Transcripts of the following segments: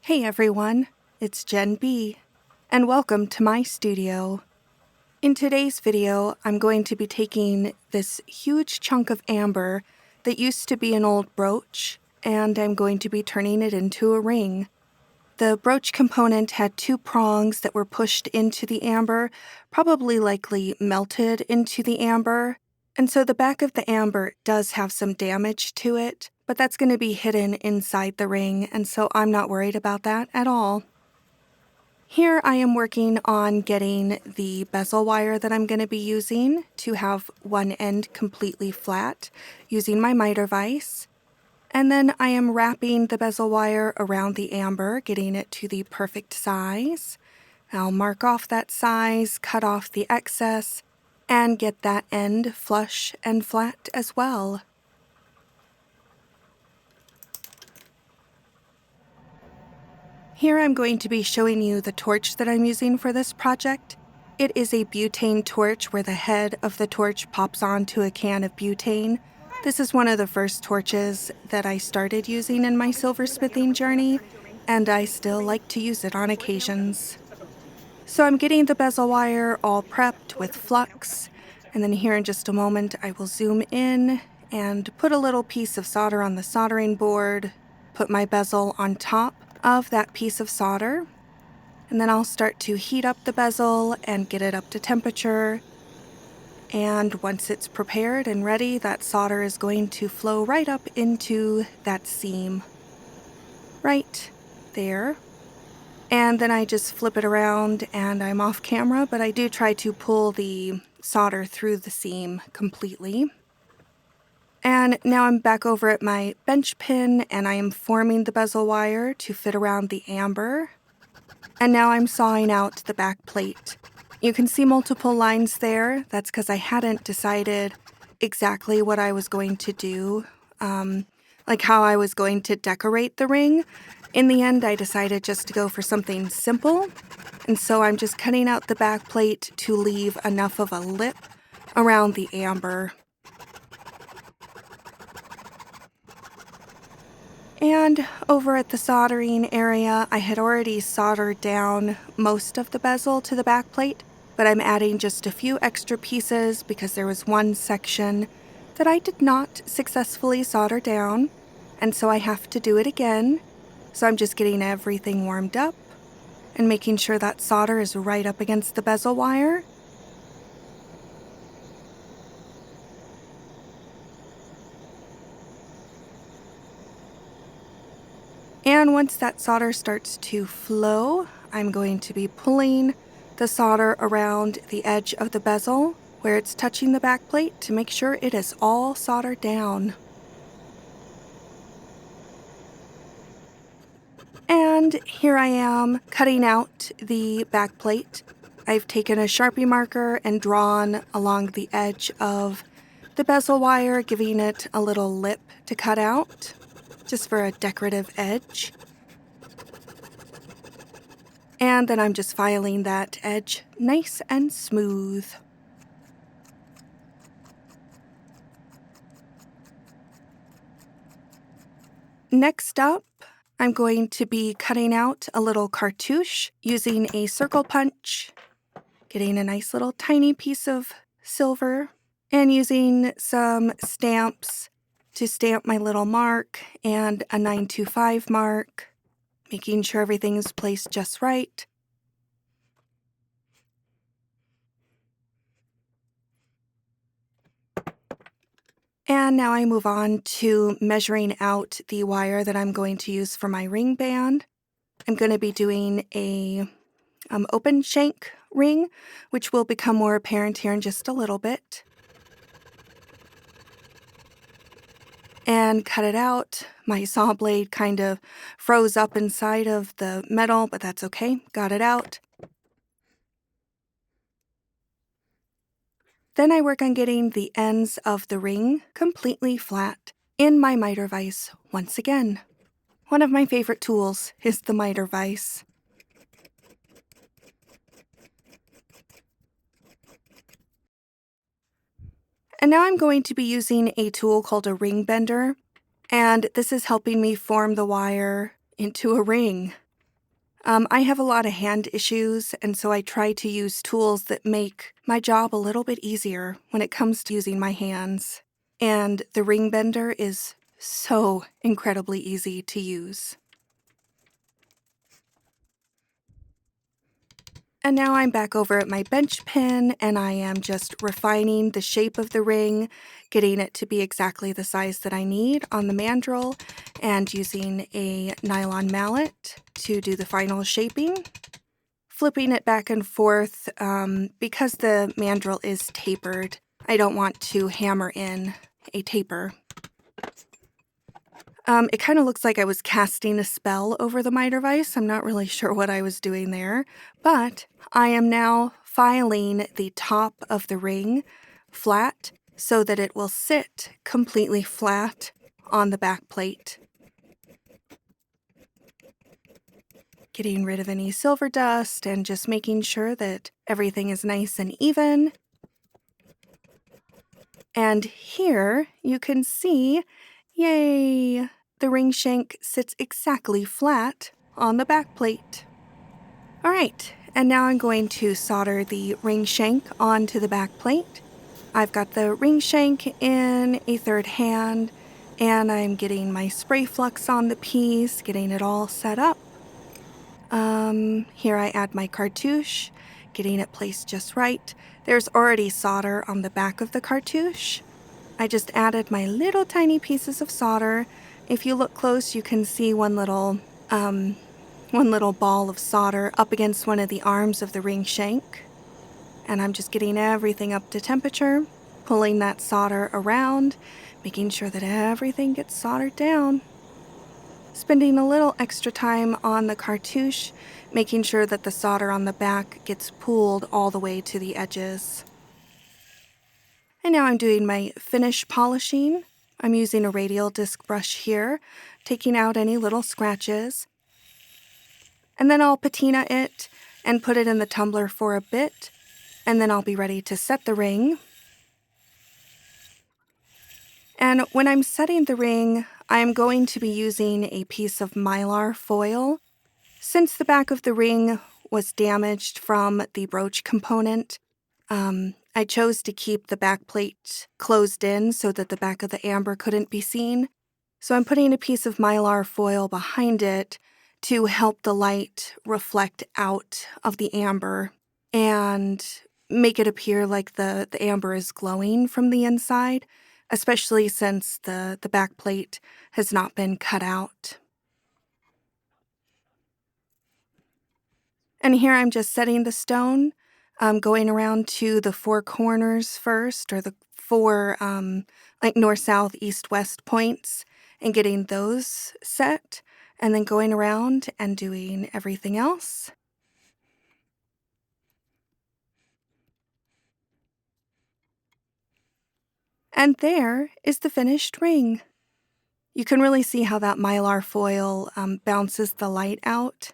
Hey everyone, it's Jen B, and welcome to my studio. In today's video, I'm going to be taking this huge chunk of amber that used to be an old brooch, and I'm going to be turning it into a ring. The brooch component had two prongs that were pushed into the amber, probably likely melted into the amber, and so the back of the amber does have some damage to it, but that's going to be hidden inside the ring, and so I'm not worried about that at all. Here I am working on getting the bezel wire that I'm going to be using to have one end completely flat using my miter vise. And then I am wrapping the bezel wire around the amber, getting it to the perfect size. I'll mark off that size, cut off the excess, and get that end flush and flat as well. Here I'm going to be showing you the torch that I'm using for this project. It is a butane torch where the head of the torch pops onto a can of butane. This is one of the first torches that I started using in my silversmithing journey, and I still like to use it on occasions. So I'm getting the bezel wire all prepped with flux, and then here in just a moment I will zoom in and put a little piece of solder on the soldering board, put my bezel on top of that piece of solder, and then I'll start to heat up the bezel and get it up to temperature. And once it's prepared and ready, that solder is going to flow right up into that seam. Right there. And then I just flip it around and I'm off camera, but I do try to pull the solder through the seam completely. And now I'm back over at my bench pin and I am forming the bezel wire to fit around the amber. And now I'm sawing out the back plate. You can see multiple lines there. That's because I hadn't decided exactly what I was going to do, like how I was going to decorate the ring. In the end, I decided just to go for something simple, and so I'm just cutting out the back plate to leave enough of a lip around the amber. And over at the soldering area, I had already soldered down most of the bezel to the back plate, but I'm adding just a few extra pieces because there was one section that I did not successfully solder down, and so I have to do it again. So I'm just getting everything warmed up and making sure that solder is right up against the bezel wire. And once that solder starts to flow, I'm going to be pulling the solder around the edge of the bezel where it's touching the back plate to make sure it is all soldered down. And here I am cutting out the back plate. I've taken a Sharpie marker and drawn along the edge of the bezel wire, giving it a little lip to cut out, just for a decorative edge. And then I'm just filing that edge nice and smooth. Next up, I'm going to be cutting out a little cartouche using a circle punch, getting a nice little tiny piece of silver, and using some stamps to stamp my little mark and a 925 mark, making sure everything's placed just right. And now I move on to measuring out the wire that I'm going to use for my ring band. I'm going to be doing a open shank ring, which will become more apparent here in just a little bit. And cut it out. My saw blade kind of froze up inside of the metal, but that's okay. Got it out. Then I work on getting the ends of the ring completely flat in my miter vise once again. One of my favorite tools is the miter vise. And now I'm going to be using a tool called a ring bender, and this is helping me form the wire into a ring. I have a lot of hand issues, and so I try to use tools that make my job a little bit easier when it comes to using my hands. And the ring bender is so incredibly easy to use. And now I'm back over at my bench pin, and I am just refining the shape of the ring, getting it to be exactly the size that I need on the mandrel, and using a nylon mallet to do the final shaping. Flipping it back and forth, because the mandrel is tapered, I don't want to hammer in a taper. It kind of looks like I was casting a spell over the miter vise. I'm not really sure what I was doing there, but I am now filing the top of the ring flat so that it will sit completely flat on the back plate. Getting rid of any silver dust and just making sure that everything is nice and even. And here you can see, yay, the ring shank sits exactly flat on the back plate. All right, and now I'm going to solder the ring shank onto the back plate. I've got the ring shank in a third hand, and I'm getting my spray flux on the piece, getting it all set up. Here I add my cartouche, getting it placed just right. There's already solder on the back of the cartouche. I just added my little tiny pieces of solder. If you look close, you can see one little ball of solder up against one of the arms of the ring shank. And I'm just getting everything up to temperature, pulling that solder around, making sure that everything gets soldered down. Spending a little extra time on the cartouche, making sure that the solder on the back gets pooled all the way to the edges. And now I'm doing my finish polishing. I'm using a radial disc brush here, taking out any little scratches. And then I'll patina it and put it in the tumbler for a bit, and then I'll be ready to set the ring. And when I'm setting the ring, I'm going to be using a piece of mylar foil. Since the back of the ring was damaged from the brooch component, I chose to keep the back plate closed in so that the back of the amber couldn't be seen. So I'm putting a piece of mylar foil behind it to help the light reflect out of the amber and make it appear like the amber is glowing from the inside, especially since the back plate has not been cut out. And here I'm just setting the stone, going around to the four corners first, or the four like north, south, east, west points, and getting those set, and then going around and doing everything else. And there is the finished ring. You can really see how that mylar foil bounces the light out.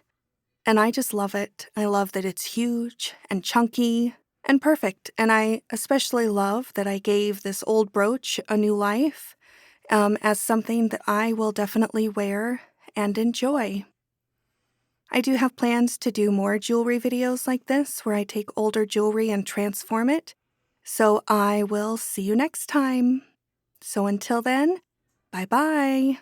And I just love it. I love that it's huge and chunky and perfect. And I especially love that I gave this old brooch a new life as something that I will definitely wear and enjoy. I do have plans to do more jewelry videos like this where I take older jewelry and transform it. So I will see you next time. So until then, bye-bye.